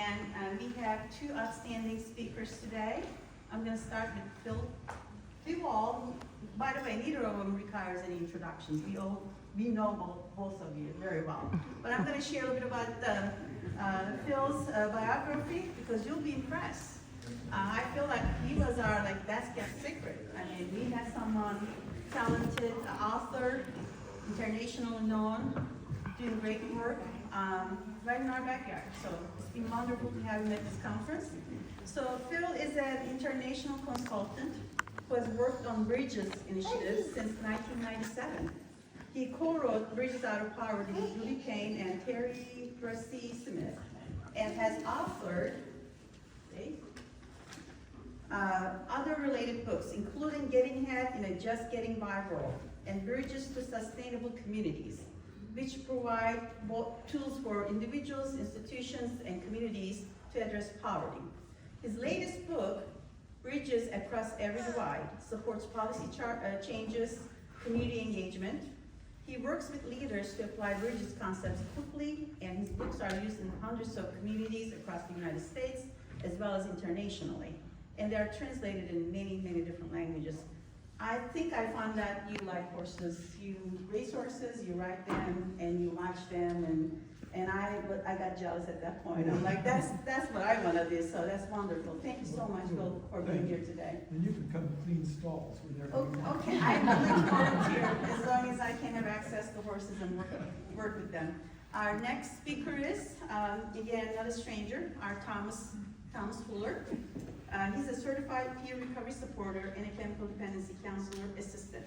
and we have two outstanding speakers today. I'm going to start with Phil DeVol. By the way, neither of them requires any introductions. We know both of you very well. But I'm going to share a little bit about Phil's biography because you'll be impressed. I feel like he was our best kept secret. I mean, we had someone talented, author, internationally known, doing great work right in our backyard. So it's been wonderful to have him at this conference. So Phil is an international consultant who has worked on Bridges initiatives since 1997. He co-wrote Bridges Out of Poverty with Julie Payne and Terry Bressy Smith, and has authored other related books, including Getting Ahead in a Just Getting By World and Bridges to Sustainable Communities, which provide both tools for individuals, institutions, and communities to address poverty. His latest book, Bridges Across Every Divide, supports policy changes, community engagement. He works with leaders to apply Bridges concepts quickly, and his books are used in hundreds of communities across the United States, as well as internationally. And they are translated in many, many different languages. I think I found that you like horses. You race horses, you ride them, and you watch them, and I got jealous at that point. I'm like, that's what I want to do, so that's wonderful. Thank you so much, Bill, for being here today. And you can come clean stalls whenever you want. Okay, I'm willing to volunteer as long as I can have access to horses and work with them. Our next speaker is, again, not a stranger, our Thomas Fuller. He's a certified peer recovery supporter and a chemical dependency counselor assistant.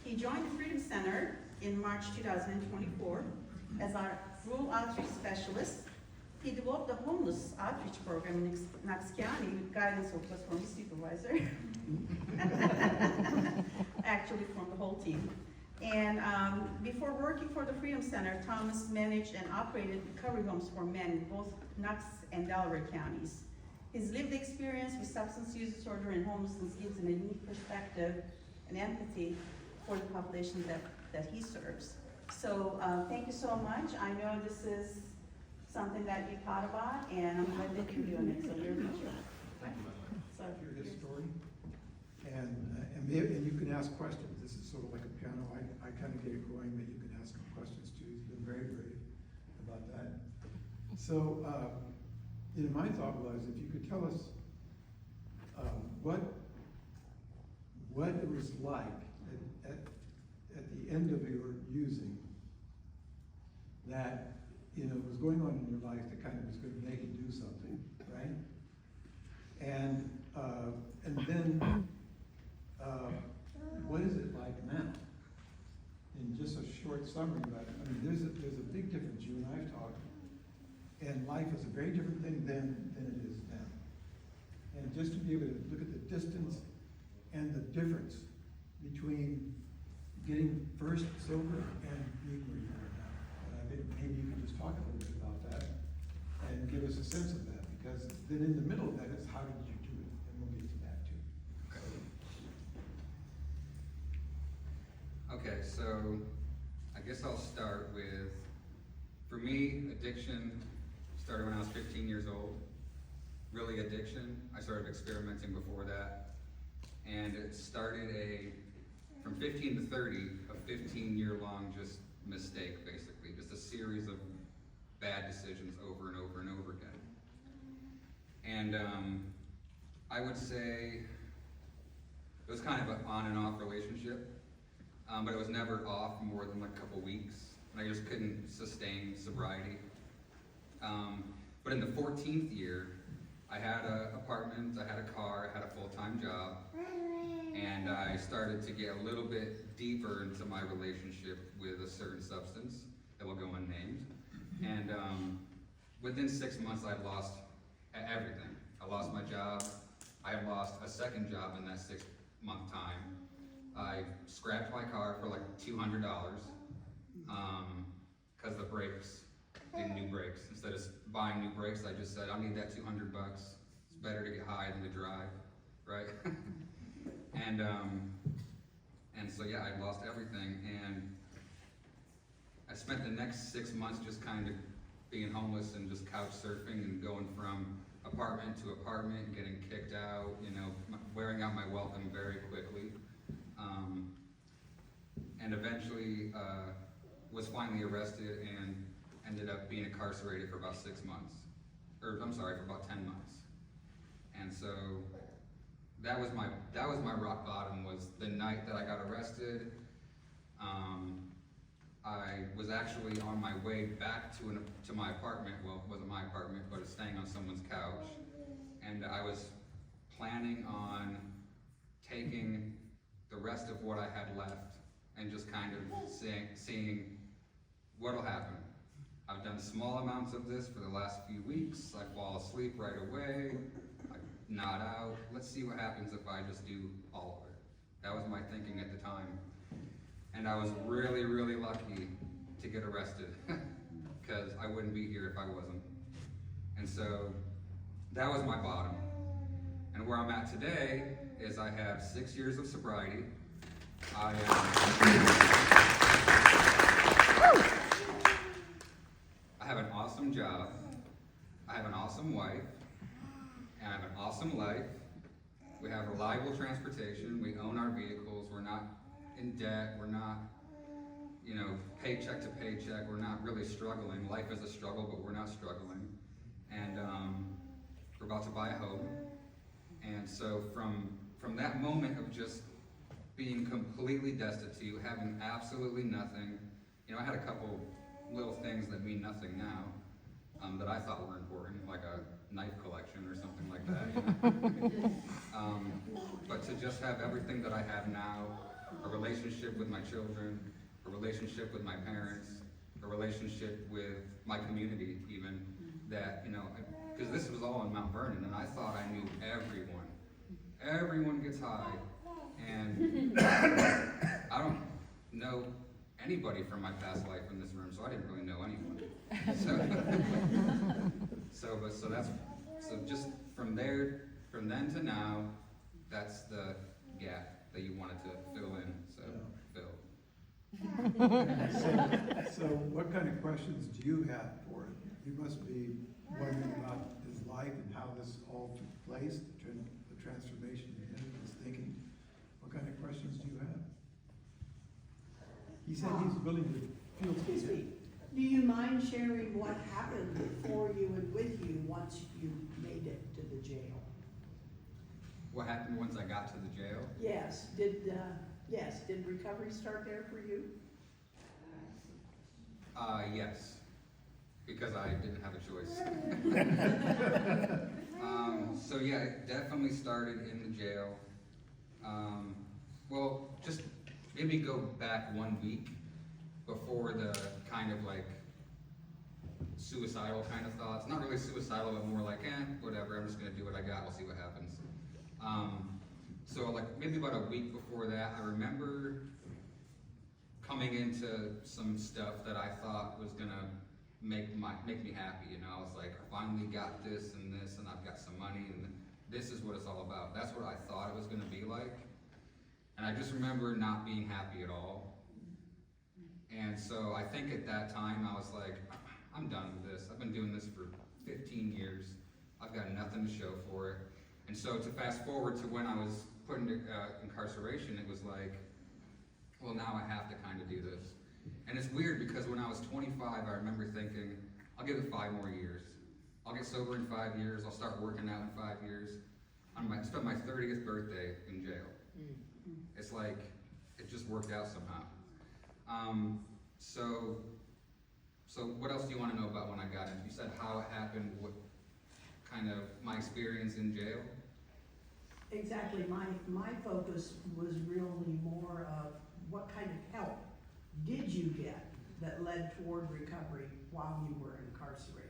He joined the Freedom Center in March 2024 as our rural outreach specialist. He developed the homeless outreach program in Knox County with guidance of us from his supervisor. Actually from the whole team. And before working for the Freedom Center, Thomas managed and operated recovery homes for men in both Knox and Delaware counties. His lived experience with substance use disorder and homelessness gives him a unique perspective and empathy for the population that he serves. So thank you so much. I know this is something that you thought about, and I'm glad that you're doing it, so you're a teacher. So Hear his story, and you can ask questions. This is sort of like a piano. I kind of get it going, but you can ask him questions too. He's been very brave about that. So, my thought was, if you could tell us what it was like at the end of your using that was going on in your life that kind of was going to make you do something, right? And then what is it like now? In just a short summary about it. I mean, there's a big difference. You and I have talked. And life is a very different thing then than it is now. And just to be able to look at the distance and the difference between getting first sober and being where you are now. And I think maybe you can just talk a little bit about that and give us a sense of that, because then in the middle of that is how did you do it? And we'll get to that too. Okay, so I guess I'll start with, for me, addiction started when I was 15 years old. Really addiction. I started experimenting before that. And it started from 15 to 30, a 15-year-long just mistake, basically. Just a series of bad decisions over and over and over again. And I would say it was kind of an on and off relationship, but it was never off more than like a couple weeks. And I just couldn't sustain sobriety. But in the 14th year, I had an apartment, I had a car, I had a full-time job, and I started to get a little bit deeper into my relationship with a certain substance that will go unnamed. And within 6 months, I'd lost everything. I lost my job. I had lost a second job in that 6-month time. I scrapped my car for like $200 because the brakes, did new brakes. Instead of buying new brakes, I just said, I'll need that $200. It's better to get high than to drive, right? And so yeah, I lost everything, and I spent the next 6 months just kind of being homeless and just couch surfing and going from apartment to apartment, getting kicked out, you know, wearing out my welcome very quickly. And eventually was finally arrested and ended up being incarcerated for about 6 months. Or I'm sorry, for about 10 months. And so that was my rock bottom, was the night that I got arrested. I was actually on my way back to my apartment. Well, it wasn't my apartment, but it's staying on someone's couch. And I was planning on taking the rest of what I had left and just kind of seeing what'll happen. I've done small amounts of this for the last few weeks. I fall asleep right away. I nod out. Let's see what happens if I just do all of it. That was my thinking at the time. And I was really, really lucky to get arrested because I wouldn't be here if I wasn't. And so that was my bottom. And where I'm at today is I have 6 years of sobriety. I have an awesome job. I have an awesome wife. And I have an awesome life. We have reliable transportation. We own our vehicles. We're not in debt. We're not, you know, paycheck to paycheck. We're not really struggling. Life is a struggle, but we're not struggling. And we're about to buy a home. And so from that moment of just being completely destitute, having absolutely nothing, you know, I had a couple little things that mean nothing now that I thought were important, like a knife collection or something like that. You know? But to just have everything that I have now, a relationship with my children, a relationship with my parents, a relationship with my community even, that, you know, because this was all in Mount Vernon, and I thought I knew everyone. Everyone gets high, and I don't know anybody from my past life in this room, so I didn't really know anyone. So just from then to now, that's the gap that you wanted to fill in. So fill. So what kind of questions do you have for it? You must be wondering about his life and how this all took place, the transformation in him, his thinking. What kind of questions do you have? He said he's willing to feel. Excuse me, do you mind sharing what happened for you and with you once you made it to the jail? What happened once I got to the jail? Yes, did recovery start there for you? Yes, because I didn't have a choice. So yeah, it definitely started in the jail. Well, just maybe go back 1 week before the kind of like suicidal kind of thoughts. Not really suicidal, but more like, whatever, I'm just gonna do what I got, we'll see what happens. So like maybe about a week before that, I remember coming into some stuff that I thought was gonna make me happy, you know. I was like, I finally got this, and I've got some money, and this is what it's all about. That's what I thought it was gonna be like. And I just remember not being happy at all. And so I think at that time I was like, I'm done with this. I've been doing this for 15 years. I've got nothing to show for it. And so to fast forward to when I was put into incarceration, it was like, well, now I have to kind of do this. And it's weird because when I was 25, I remember thinking, I'll give it 5 more years. I'll get sober in 5 years. I'll start working out in 5 years. I spent my 30th birthday in jail. It's like, it just worked out somehow. So what else do you want to know about when I got in? You said how it happened, what kind of my experience in jail? Exactly, my focus was really more of what kind of help did you get that led toward recovery while you were incarcerated?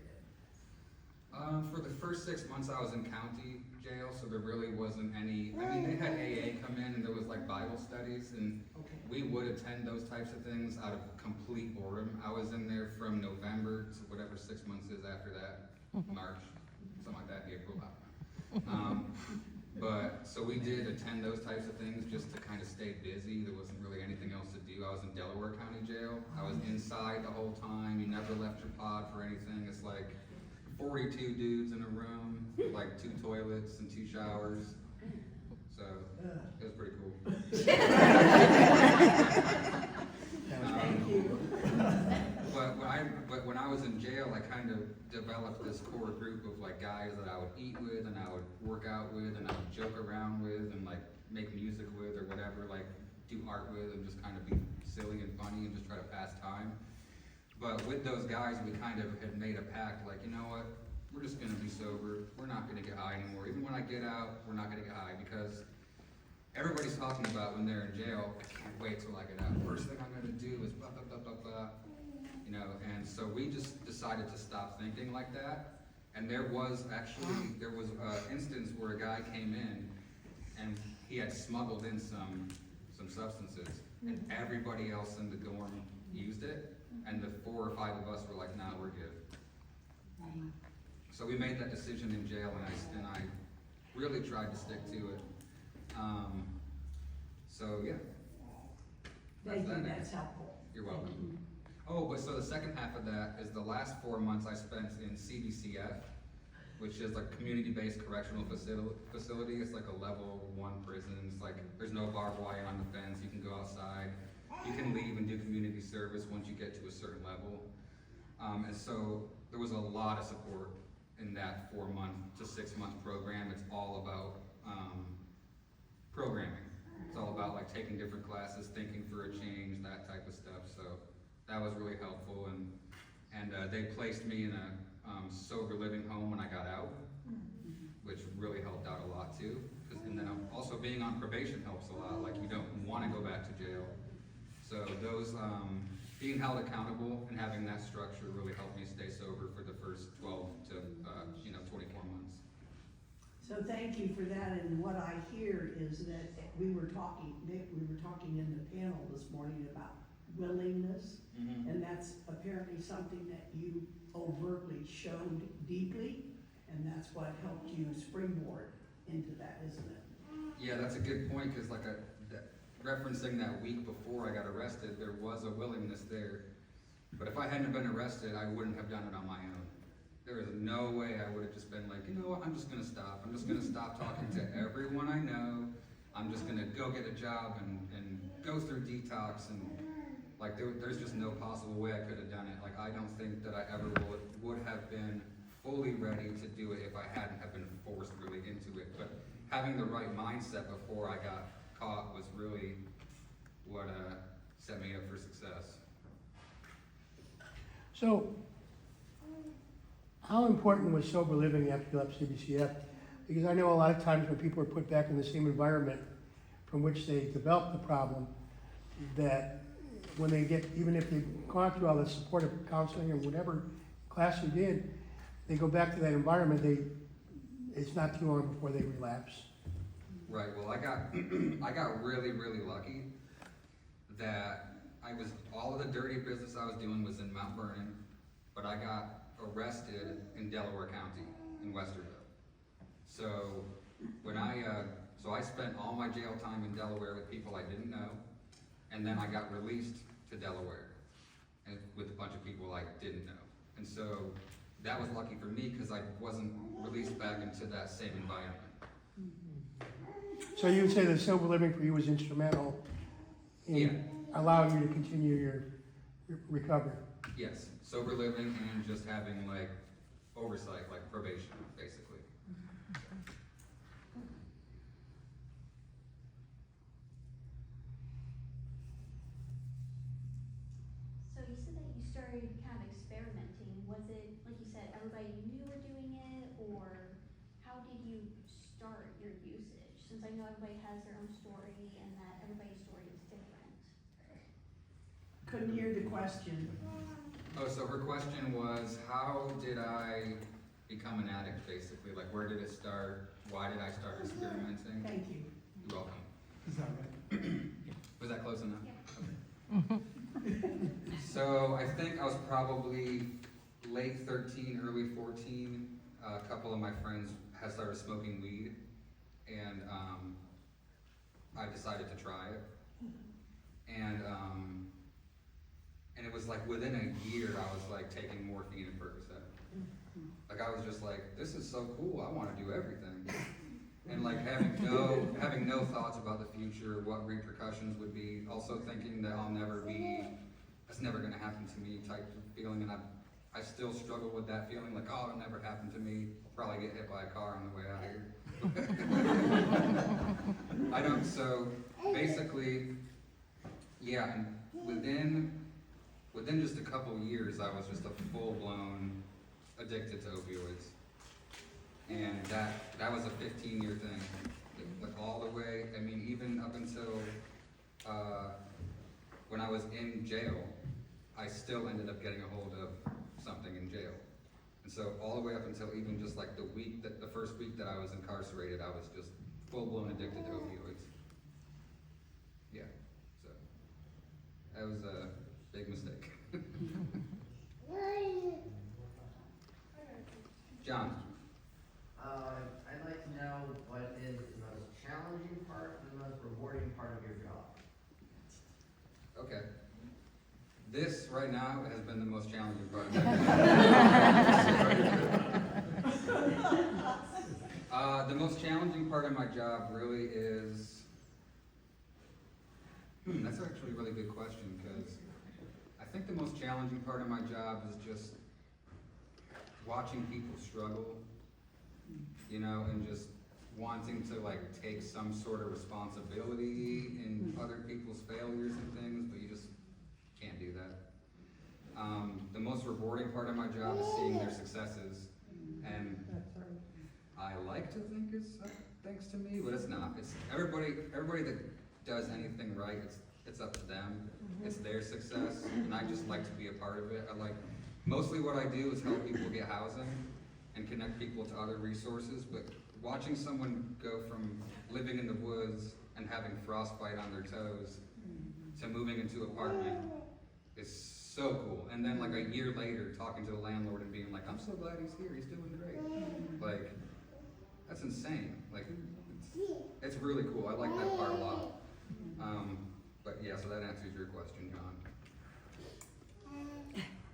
For the first 6 months I was in county jail, so there really wasn't any, I mean, they had AA come in and there was like Bible studies, and we would attend those types of things out of complete boredom. I was in there from November to whatever 6 months is after that, March, something like that, April. But, so we did attend those types of things just to kind of stay busy. There wasn't really anything else to do. I was in Delaware County Jail. I was inside the whole time. You never left your pod for anything. It's like 42 dudes in a room, with like 2 toilets and 2 showers. So, it was pretty cool. Thank you. But when I was in jail, I kind of developed this core group of like guys that I would eat with and I would work out with and I would joke around with and like make music with or whatever, like do art with and just kind of be silly and funny and just try to pass time. But with those guys, we kind of had made a pact, like, you know what, we're just gonna be sober. We're not gonna get high anymore. Even when I get out, we're not gonna get high because everybody's talking about when they're in jail, I can't wait till I get out. First thing I'm gonna do is blah, blah, blah, blah, blah. You know, and so we just decided to stop thinking like that. And there was an instance where a guy came in and he had smuggled in some substances and everybody else in the dorm used it. And the 4 or 5 of us were like, nah, we're good. So we made that decision in jail and I really tried to stick to it. So yeah. Thank you, that's helpful. You're welcome. Oh, but so the second half of that is the last 4 months I spent in CBCF, which is like community-based correctional facility. It's like a level 1 prison. It's like there's no barbed wire on the fence. You can go outside. You can leave and do community service once you get to a certain level. And so there was a lot of support in that 4-month to 6-month program. It's all about programming. It's all about like taking different classes, thinking for a change, that type of stuff. So that was really helpful, and they placed me in a sober living home when I got out, which really helped out a lot too. And then also being on probation helps a lot. Like you don't want to go back to jail, so those being held accountable and having that structure really helped me stay sober for the first 12 to 24 months. So thank you for that, and what I hear is that we were talking in the panel this morning about willingness, and that's apparently something that you overtly showed deeply, and that's what helped you springboard into that, isn't it? Yeah, that's a good point, because like referencing that week before I got arrested, there was a willingness there. But if I hadn't been arrested, I wouldn't have done it on my own. There is no way I would have just been like, you know what, I'm just gonna stop. I'm just gonna stop talking to everyone I know. I'm just gonna go get a job and go through detox and like there's just no possible way I could have done it. Like I don't think that I ever would have been fully ready to do it if I hadn't have been forced really into it. But having the right mindset before I got caught was really what set me up for success. So, how important was sober living after you left CBCF? Because I know a lot of times when people are put back in the same environment from which they developed the problem, that when they get, even if they've gone through all the supportive counseling or whatever class you did, they go back to that environment, it's not too long before they relapse. Right, well I got really, really lucky that all of the dirty business I was doing was in Mount Vernon, but I got arrested in Delaware County, in Westerville. So when so I spent all my jail time in Delaware with people I didn't know, and then I got released to Delaware and with a bunch of people I didn't know. And so that was lucky for me because I wasn't released back into that same environment. So you would say that sober living for you was instrumental in allowing you to continue your recovery? Yes, sober living and just having like oversight, like probation, basically. So you said that you started kind of experimenting. Was it, like you said, everybody you knew were doing it, or how did you start your usage? Since I know everybody has their own story and that everybody's story is different. Couldn't hear the question. Oh, so her question was, how did I become an addict, basically? Like, where did it start? Why did I start experimenting? Thank you. You're welcome. Is that right? Was that close enough? Yeah. Okay. So I think I was probably late 13, early 14. A couple of my friends had started smoking weed, and, I decided to try it. And it was like within a year, I was like taking morphine and Percocet. Like I was just like, this is so cool, I wanna do everything. And like having no thoughts about the future, what repercussions would be, also thinking that that's never gonna happen to me type of feeling, and I still struggle with that feeling, like, oh, it'll never happen to me, I'll probably get hit by a car on the way out here. So basically, yeah, and within just a couple years, I was just a full-blown addicted to opioids. And that was a 15-year thing, like all the way, I mean, even up until, when I was in jail, I still ended up getting a hold of something in jail. And so all the way up until even just like the first week that I was incarcerated, I was just full-blown addicted to opioids. Yeah, so that was a big mistake. John? I'd like to know what is the most challenging part and the most rewarding part of your job. Okay. This right now has been the most challenging part of my the most challenging part of my job really is, that's actually a really good question, because I think the most challenging part of my job is just watching people struggle, you know, and just wanting to like take some sort of responsibility in other people's failures and things, but you just can't do that. The most rewarding part of my job is seeing their successes, and I like to think it's thanks to me, but it's not. It's everybody that does anything right, it's up to them. It's their success, and I just like to be a part of it. Mostly what I do is help people get housing and connect people to other resources, but watching someone go from living in the woods and having frostbite on their toes to moving into an apartment is so cool. And then like a year later, talking to the landlord and being like, I'm so glad he's here, he's doing great. Like, that's insane. Like, it's really cool. I like that part a lot. But yeah, so that answers your question, John.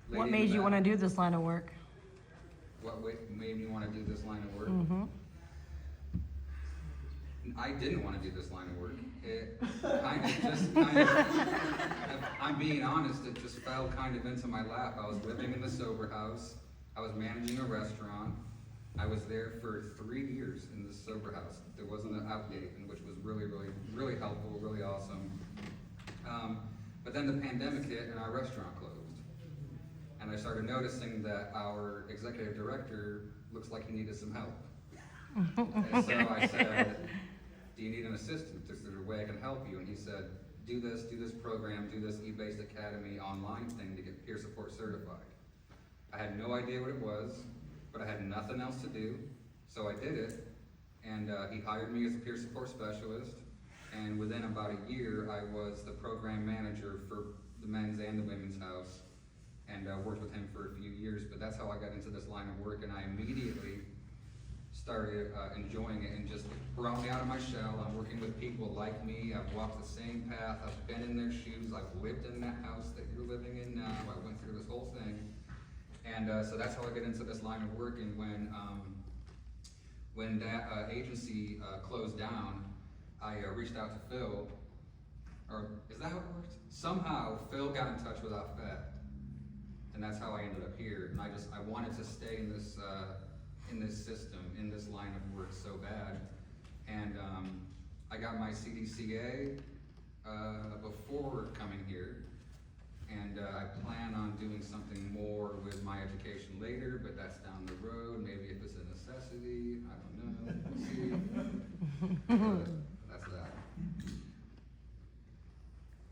What made you want to do this line of work? What made me want to do this line of work? Mm-hmm. I didn't want to do this line of work. It kind of, I'm being honest, it just fell kind of into my lap. I was living in the sober house. I was managing a restaurant. I was there for 3 years in the sober house. There wasn't an outgate, which was really, really, really helpful, really awesome. But then the pandemic hit and our restaurant closed. And I started noticing that our executive director looks like he needed some help. And so I said, do you need an assistant? Is there a way I can help you? And he said, do this program, do this e-based academy online thing to get peer support certified. I had no idea what it was, but I had nothing else to do, so I did it. And he hired me as a peer support specialist. And within about a year, I was the program manager for the men's and the women's house, and worked with him for a few years. But that's how I got into this line of work, and I immediately started enjoying it, and just brought me out of my shell. I'm working with people like me. I've walked the same path. I've been in their shoes. I've lived in that house that you're living in now. I went through this whole thing. And so that's how I get into this line of work. And when that agency closed down, I reached out to Phil, or is that how it worked? Somehow Phil got in touch with Affect, and that's how I ended up here. And I wanted to stay in this system, in this line of work so bad. And I got my CDCA before coming here, and I plan on doing something more with my education later, but that's down the road. Maybe if it's a necessity, I don't know, we'll see. But that's that.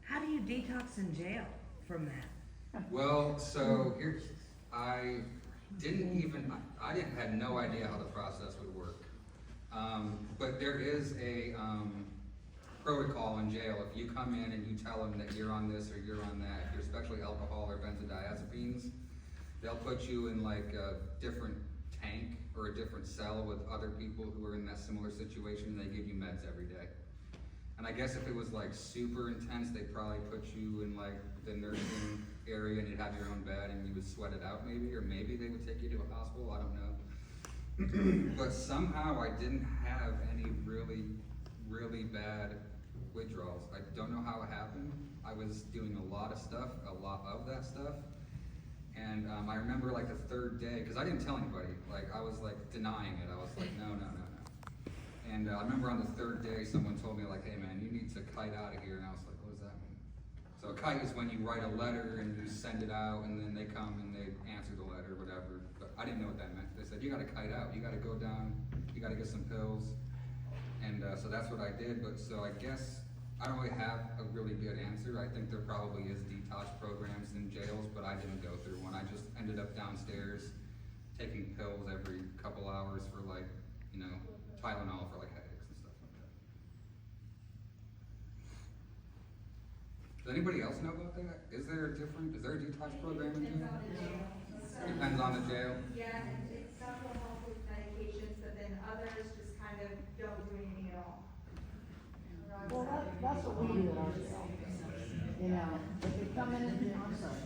How do you detox in jail from that? Well, so here, I had no idea how the process would work. But there is a protocol in jail. If you come in and you tell them that you're on this or you're on that, if you're especially alcohol or benzodiazepines, they'll put you in like a different tank or for a different cell with other people who are in that similar situation, and they give you meds every day. And I guess if it was like super intense, they'd probably put you in like the nursing area and you'd have your own bed and you would sweat it out maybe, or maybe they would take you to a hospital, I don't know. But somehow I didn't have any really, really bad withdrawals. I don't know how it happened. I was doing a lot of stuff, a lot of that stuff. And I remember like the third day, because I didn't tell anybody, like I was like denying it. I was like, no. And I remember on the third day, someone told me like, hey man, you need to kite out of here. And I was like, what does that mean? So a kite is when you write a letter and you send it out and then they come and they answer the letter, whatever. But I didn't know what that meant. They said, you gotta kite out, you gotta go down, you gotta get some pills. And so that's what I did. But so I guess I don't really have a really good answer. I think there probably is detox programs in jails, but I didn't go through one. I just ended up downstairs taking pills every couple hours for like, you know, Tylenol for like headaches and stuff like that. Does anybody else know about that? Is there a detox program in jail? Depends on the jail. Yeah, and some will help with medications, but then others just kind of don't do anything at all. Well, that's what we do at our jail. You know, if they come in and do, I'm sorry.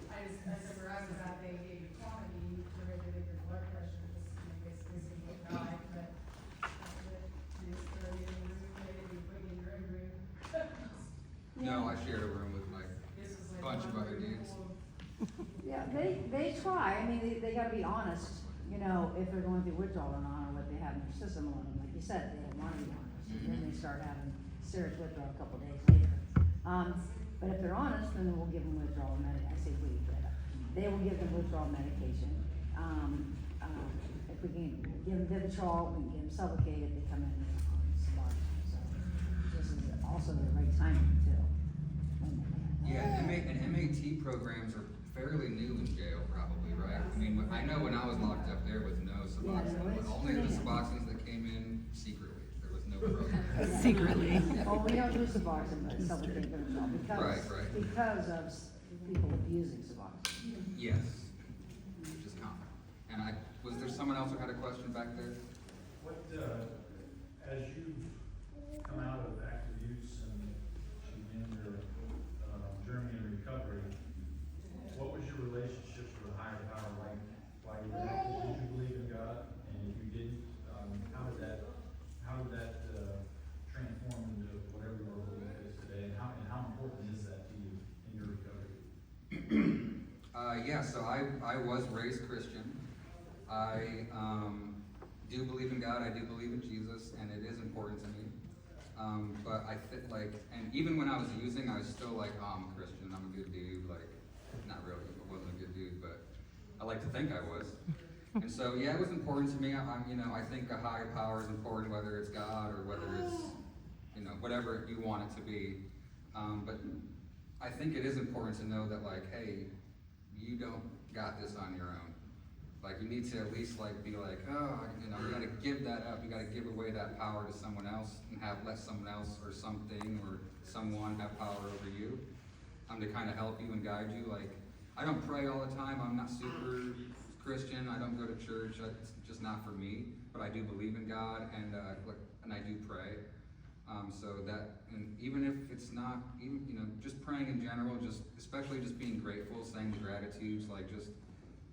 I said, we're asking about they gave you quantity to regulate your blood pressure, just, you know, basically so you don't die, but you just throw you in the room, maybe you put you in your own room. No, I shared a room with like This is a like bunch of one other room dudes. full of- Yeah, they try, I mean, they gotta be honest, you know, if they're going through withdrawal or not, or what they have in their system, and like you said, they don't wanna be honest, and then they start having serious withdrawal a couple days later. But if they're honest, then we'll give them withdrawal I say we, but they will give them withdrawal medication. If we can give them Vivitrol, we can give them Sublocade if they come in on Suboxone, so this is also the right timing too. Yeah, and MAT programs are fairly new in jail probably, right? I mean, I know when I was locked up, there was no Suboxone, Yeah, but only the Suboxones that came in secretly. There was no program. Secretly. Well, we don't do Suboxone, but Sublocade Vivitrol, Right. because of people abusing Suboxone. Yes, which is common. And was there someone else who had a question back there? What, as you've come out of active use and in your journey in recovery, what was your relationship to the higher power like while you were active? Did you believe in God? And if you didn't, how did that transform into whatever your belief is today? And how important is that to you in your recovery? Yeah, so I was raised Christian. I do believe in God, I do believe in Jesus, and it is important to me. But I think and even when I was using, I was still like, oh, I'm a Christian, I'm a good dude. Like, not really, I wasn't a good dude, but I like to think I was. And so, yeah, it was important to me. I think a higher power is important, whether it's God or whether it's, whatever you want it to be. But I think it is important to know that, like, hey, you don't got this on your own. Like, you need to at least be like, oh, you gotta give that up. You gotta give away that power to someone else and let someone else or something or someone have power over you. To kind of help you and guide you. Like, I don't pray all the time. I'm not super Christian. I don't go to church. It's just not for me. But I do believe in God and I do pray. And even if it's not, just praying in general, especially just being grateful, saying the gratitudes, just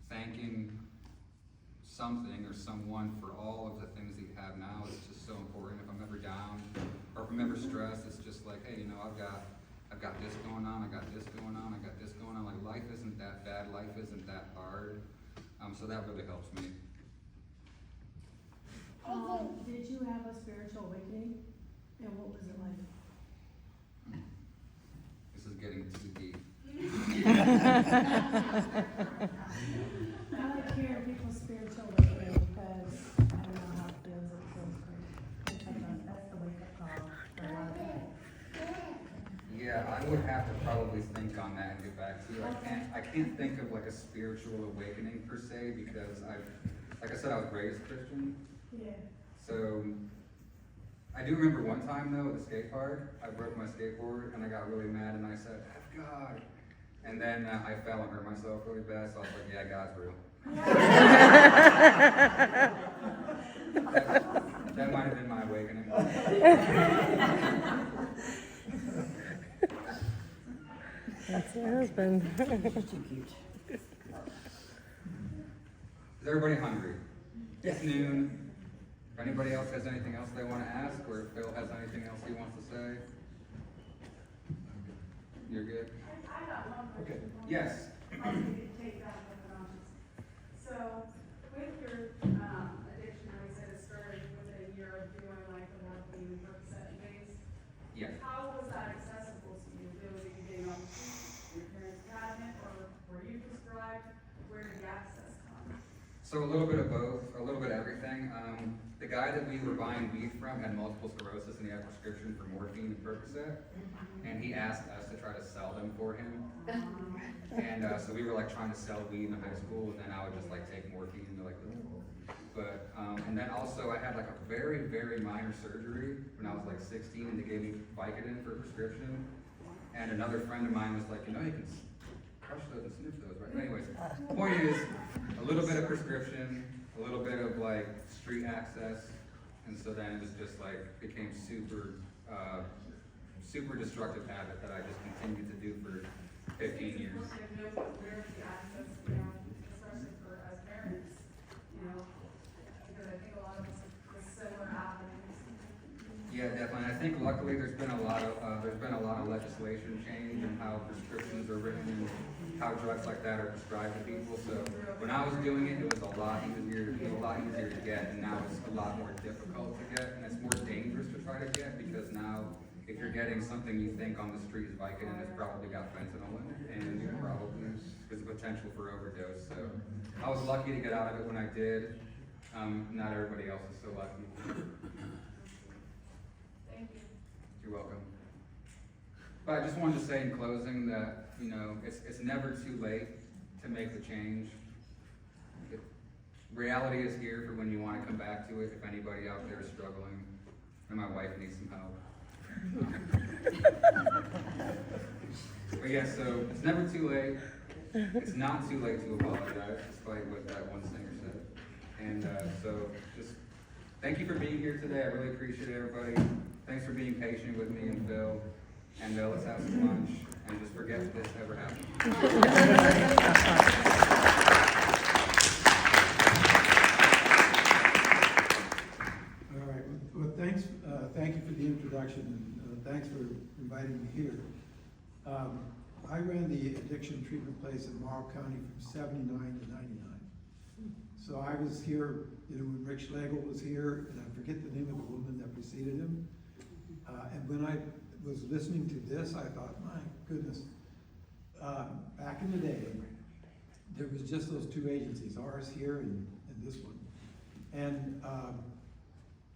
thanking something or someone for all of the things that you have now is just so important. If I'm ever down or if I'm ever stressed, it's just like, hey, I've got this going on, I got this going on, I got this going on. Like, life isn't that bad, life isn't that hard. So that really helps me. Did you have a spiritual awakening? And what was it like? This is getting too deep. I like hearing people's spiritual awakening because I don't know how it feels. It feels great. That's the wake up call for a lot of people. Yeah, I would have to probably think on that and get back to you. I can't think of a spiritual awakening per se because like I said, I was raised Christian. Yeah. So I do remember one time though at the skate park, I broke my skateboard and I got really mad and I said, F God. And then I fell and hurt myself really bad, so I was like, yeah, God's real. That might have been my awakening. That's my husband. Is everybody hungry? It's noon. If anybody else has anything else they want to ask, or if Phil has anything else he wants to say? You're good? I got one Okay. question. Yes. I'll take that with So, with your, addiction, I said it started with a year of doing like the morphine and Percocet and things. Yeah. How was that accessible to you? Was it getting on the street, your parents' cabinet, or were you prescribed? Where did the access come? So a little bit of both, a little bit of everything. The guy that we were buying weed from had multiple sclerosis and he had a prescription for morphine and Percocet. And he asked us to try to sell them for him. And so we were like trying to sell weed in high school, and then I would just like take morphine and be like, oh. But, and then also I had like a very, very minor surgery when I was like 16, and they gave me Vicodin for a prescription. And another friend of mine was like, you know, you can crush those and sniff those, right? Anyways, the point is, a little bit of prescription, a little bit of like street access, and so then it was just like, became super, super destructive habit that I just continued to do for 15 years. Where's the access, you know, especially for as parents, you know, because I think a lot of us are similar happenings. Yeah, definitely. I think luckily there's been a lot of legislation change in how prescriptions are written and how drugs like that are prescribed to people. So when I was doing it, it was a lot easier to get, and now it's a lot more difficult to get, and it's more dangerous to try to get, because now if you're getting something you think on the street is Vicodin, it's probably got fentanyl in it, and you probably there's a potential for overdose. So I was lucky to get out of it when I did. Not everybody else is so lucky. Thank you. You're welcome. But I just wanted to say in closing that, you know, it's never too late to make the change. Reality is here for when you want to come back to it, if anybody out there is struggling, and my wife needs some help. But yeah, so it's never too late. It's not too late to apologize, despite what that one singer said. And so just thank you for being here today. I really appreciate everybody. Thanks for being patient with me and Bill. And let's have some lunch and just forget that this ever happened. All right, well, thanks, thank you for the introduction, and thanks for inviting me here. I ran the addiction treatment place in Morrow County from 79 to 99. So I was here, you know, when Rick Schlegel was here, and I forget the name of the woman that preceded him. And when I was listening to this, I thought, my goodness, back in the day, there was just those two agencies, ours here and this one.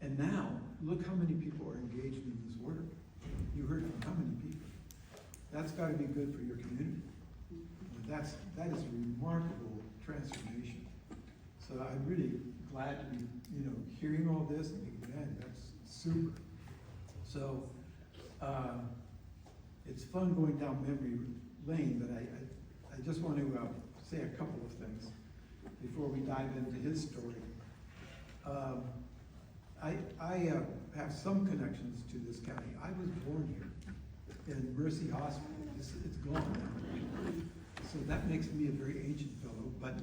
And now, look how many people are engaged in this work. You heard from how many people. That's got to be good for your community. That is a remarkable transformation. So I'm really glad to be, you know, hearing all this and thinking, man, that's super. So it's fun going down memory lane, but I just want to say a couple of things before we dive into his story. I have some connections to this county. I was born here in Mercy Hospital. It's gone now. So that makes me a very ancient fellow, but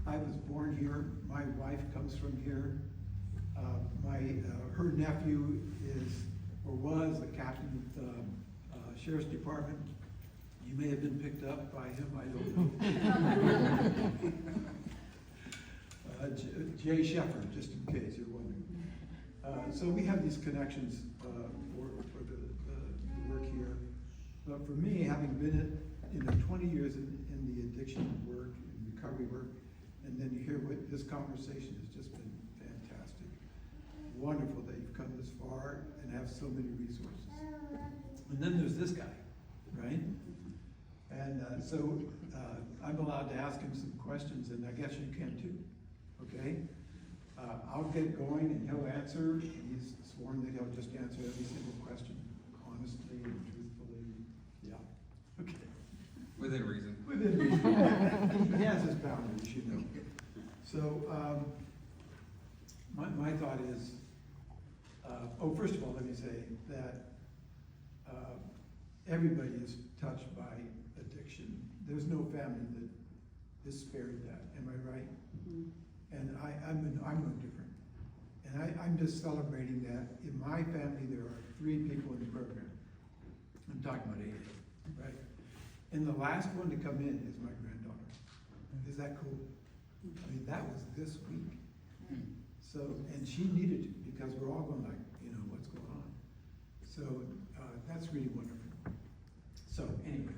I was born here. My wife comes from here. Her nephew is, or was, a captain at the Sheriff's Department. You may have been picked up by him, I don't know. Jay Shepard, just in case you're wondering. So we have these connections for the work here. But for me, having been 20 years in the addiction work, and recovery work, and then you hear what this conversation has just been fantastic. Wonderful that you've come this far and have so many resources. And then there's this guy, right? And so I'm allowed to ask him some questions, and I guess you can too, okay? I'll get going and he'll answer. He's sworn that he'll just answer every single question honestly and truthfully. Yeah, okay. Within reason. Within reason. He has his boundaries, you know. So, my thought is, first of all, let me say that, everybody is touched by addiction. There's no family that is spared that, am I right? And I'm no different. And I'm just celebrating that in my family, there are 3 people in the program. I'm talking about 8, right? And the last one to come in is my granddaughter. Is that cool? I mean, that was this week. So, and she needed to, because we're all going like, what's going on? So, that's really wonderful. So, anyway,